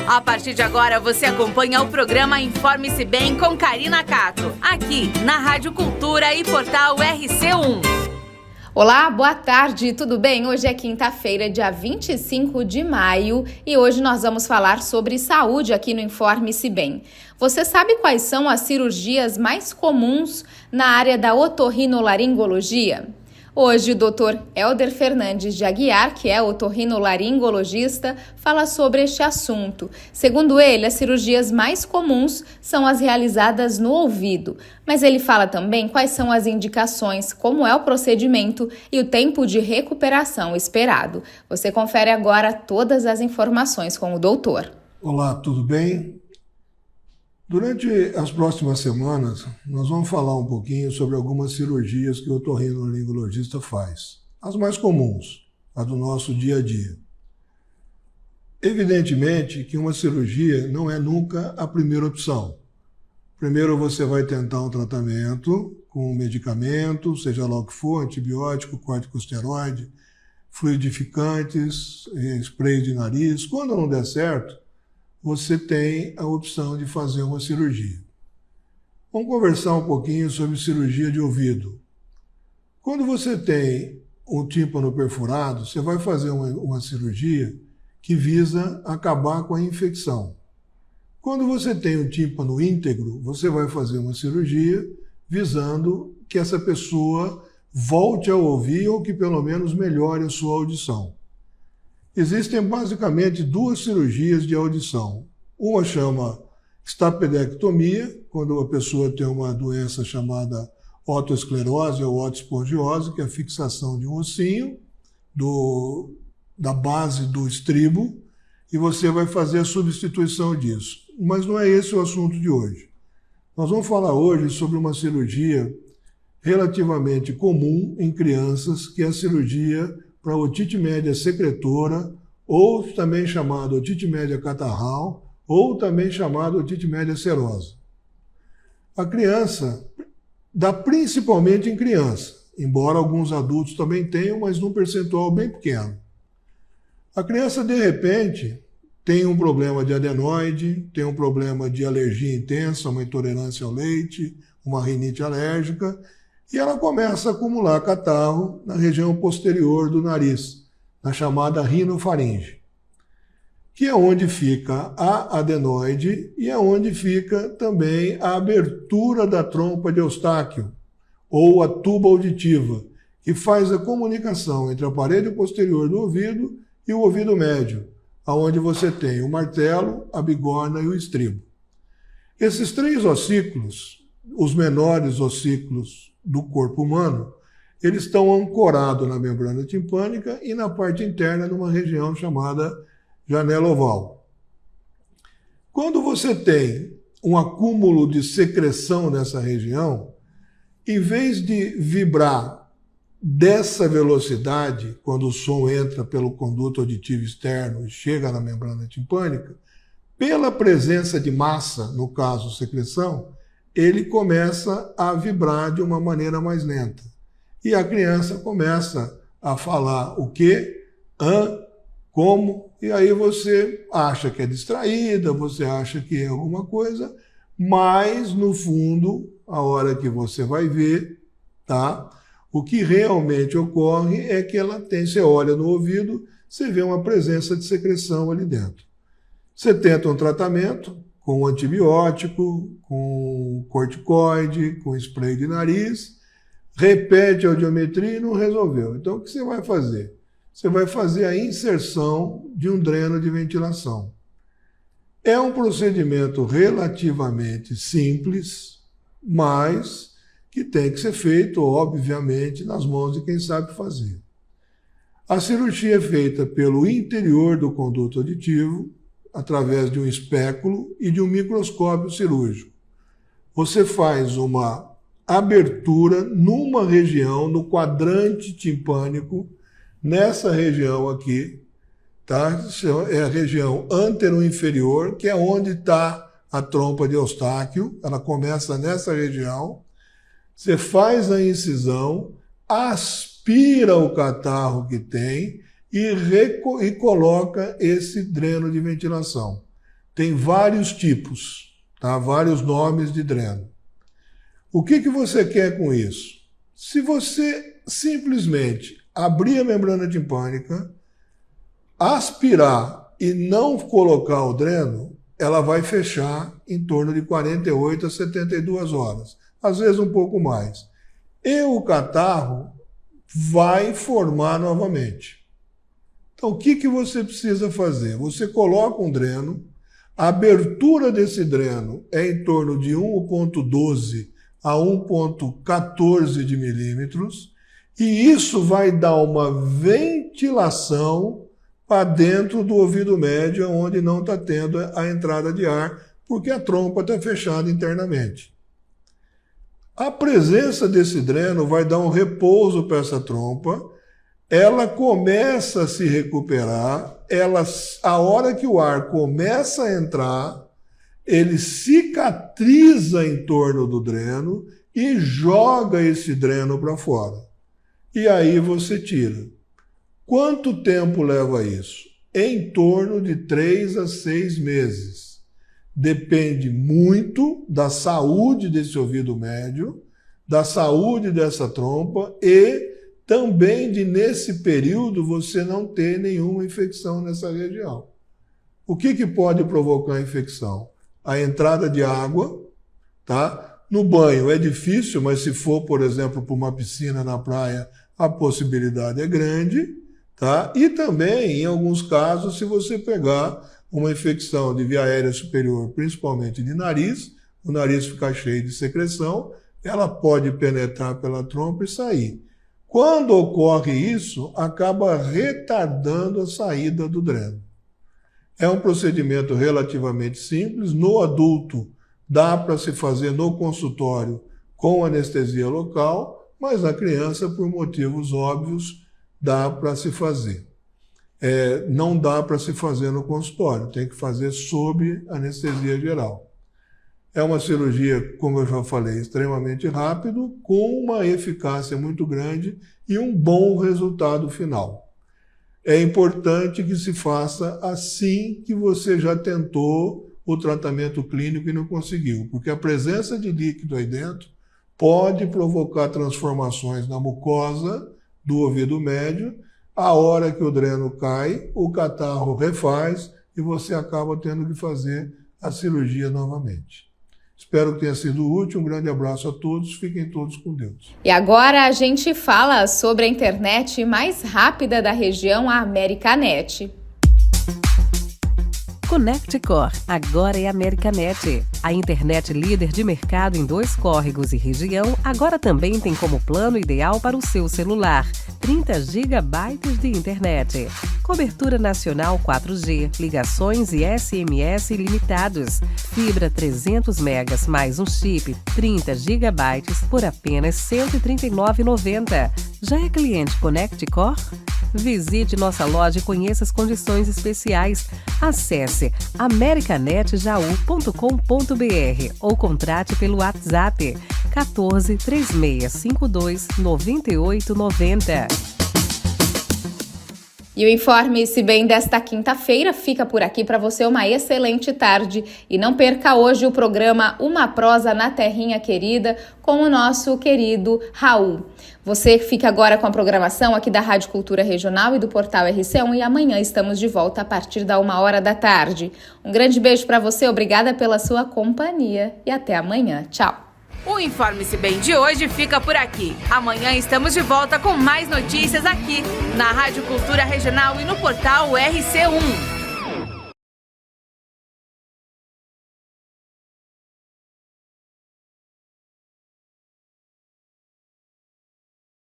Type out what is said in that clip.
A partir de agora, você acompanha o programa Informe-se Bem com Karina Cato, aqui na Rádio Cultura e Portal RC1. Olá, boa tarde, tudo bem? Hoje é quinta-feira, dia 25 de maio e hoje nós vamos falar sobre saúde aqui no Informe-se Bem. Você sabe quais são as cirurgias mais comuns na área da otorrinolaringologia? Hoje o Dr. Helder Fernandes de Aguiar, que é otorrinolaringologista, fala sobre este assunto. Segundo ele, as cirurgias mais comuns são as realizadas no ouvido, mas ele fala também quais são as indicações, como é o procedimento e o tempo de recuperação esperado. Você confere agora todas as informações com o doutor. Olá, tudo bem? Durante as próximas semanas, nós vamos falar um pouquinho sobre algumas cirurgias que o otorrinolaringologista faz. As mais comuns, a do nosso dia a dia. Evidentemente que uma cirurgia não é nunca a primeira opção. Primeiro você vai tentar um tratamento com medicamento, seja lá o que for, antibiótico, corticosteroide, fluidificantes, spray de nariz. Quando não der certo, você tem a opção de fazer uma cirurgia. Vamos conversar um pouquinho sobre cirurgia de ouvido. Quando você tem um tímpano perfurado, você vai fazer uma cirurgia que visa acabar com a infecção. Quando você tem um tímpano íntegro, você vai fazer uma cirurgia visando que essa pessoa volte a ouvir ou que pelo menos melhore a sua audição. Existem basicamente duas cirurgias de audição. Uma chama estapedectomia, quando a pessoa tem uma doença chamada otosclerose ou otospongiose, que é a fixação de um ossinho da base do estribo, e você vai fazer a substituição disso. Mas não é esse o assunto de hoje. Nós vamos falar hoje sobre uma cirurgia relativamente comum em crianças, que é a cirurgia para otite média secretora, ou também chamada otite média catarral, ou também chamada otite média serosa. A criança dá principalmente em criança, embora alguns adultos também tenham, mas num percentual bem pequeno. A criança, de repente, tem um problema de adenoide, tem um problema de alergia intensa, uma intolerância ao leite, uma rinite alérgica, e ela começa a acumular catarro na região posterior do nariz, na chamada rinofaringe, que é onde fica a adenoide e é onde fica também a abertura da trompa de Eustáquio, ou a tuba auditiva, que faz a comunicação entre a parede posterior do ouvido e o ouvido médio, onde você tem o martelo, a bigorna e o estribo. Esses três ossículos, os menores ossículos do corpo humano, eles estão ancorados na membrana timpânica e na parte interna numa região chamada janela oval. Quando você tem um acúmulo de secreção nessa região, em vez de vibrar dessa velocidade, quando o som entra pelo conduto auditivo externo e chega na membrana timpânica, pela presença de massa, no caso secreção, ele começa a vibrar de uma maneira mais lenta. E a criança começa a falar o quê? Como? E aí você acha que é distraída, você acha que é alguma coisa, mas no fundo, a hora que você vai ver, tá? O que realmente ocorre é que ela tem, você olha no ouvido, você vê uma presença de secreção ali dentro. Você tenta um tratamento com antibiótico, com corticoide, com spray de nariz, repete a audiometria e não resolveu. Então, o que você vai fazer? Você vai fazer a inserção de um dreno de ventilação. É um procedimento relativamente simples, mas que tem que ser feito, obviamente, nas mãos de quem sabe fazer. A cirurgia é feita pelo interior do conduto auditivo, através de um espéculo e de um microscópio cirúrgico. Você faz uma abertura numa região, no quadrante timpânico, nessa região aqui, tá? É a região antero-inferior, que é onde está a trompa de Eustáquio, ela começa nessa região. Você faz a incisão, aspira o catarro que tem e coloca esse dreno de ventilação. tem vários tipos, tá? Vários nomes de dreno. O que você quer com isso? Se você simplesmente abrir a membrana timpânica, aspirar e não colocar o dreno, ela vai fechar em torno de 48 a 72 horas, às vezes um pouco mais. E o catarro vai formar novamente. Então, o que você precisa fazer? Você coloca um dreno, a abertura desse dreno é em torno de 1,12 a 1,14 de milímetros, e isso vai dar uma ventilação para dentro do ouvido médio, onde não está tendo a entrada de ar, porque a trompa está fechada internamente. A presença desse dreno vai dar um repouso para essa trompa, ela começa a se recuperar, a hora que o ar começa a entrar, ele cicatriza em torno do dreno e joga esse dreno para fora. E aí você tira. Quanto tempo leva isso? Em torno de 3 a 6 meses. Depende muito da saúde desse ouvido médio, da saúde dessa trompa e também de, nesse período, você não ter nenhuma infecção nessa região. O que pode provocar infecção? A entrada de água, tá? No banho é difícil, mas se for, por exemplo, para uma piscina na praia, a possibilidade é grande. Tá? E também, em alguns casos, se você pegar uma infecção de via aérea superior, principalmente de nariz, o nariz ficar cheio de secreção, ela pode penetrar pela trompa e sair. Quando ocorre isso, acaba retardando a saída do dreno. É um procedimento relativamente simples. No adulto, dá para se fazer no consultório com anestesia local, mas na criança, por motivos óbvios, dá para se fazer. Não dá para se fazer no consultório, tem que fazer sob anestesia geral. É uma cirurgia, como eu já falei, extremamente rápido, com uma eficácia muito grande e um bom resultado final. É importante que se faça assim que você já tentou o tratamento clínico e não conseguiu, porque a presença de líquido aí dentro pode provocar transformações na mucosa do ouvido médio. A hora que o dreno cai, o catarro refaz e você acaba tendo que fazer a cirurgia novamente. Espero que tenha sido útil. Um grande abraço a todos. Fiquem todos com Deus. E agora a gente fala sobre a internet mais rápida da região, a Americanet. ConnectCore, agora é Americanet. A internet líder de mercado em 2 córregos e região, agora também tem como plano ideal para o seu celular. 30 GB de internet. Cobertura nacional 4G, ligações e SMS ilimitados. Fibra 300 megas mais um chip, 30 GB por apenas R$ 139,90. Já é cliente ConnectCore? Visite nossa loja e conheça as condições especiais. Acesse americanetjaú.com.br ou contrate pelo WhatsApp 14 3652 9890. E o Informe-se Bem desta quinta-feira fica por aqui. Para você uma excelente tarde. E não perca hoje o programa Uma Prosa na Terrinha Querida com o nosso querido Raul. Você fica agora com a programação aqui da Rádio Cultura Regional e do Portal RC1 e amanhã estamos de volta a partir da 1h da tarde. Um grande beijo para você, obrigada pela sua companhia e até amanhã. Tchau! O Informe-se Bem de hoje fica por aqui. Amanhã estamos de volta com mais notícias aqui na Rádio Cultura Regional e no Portal RC1.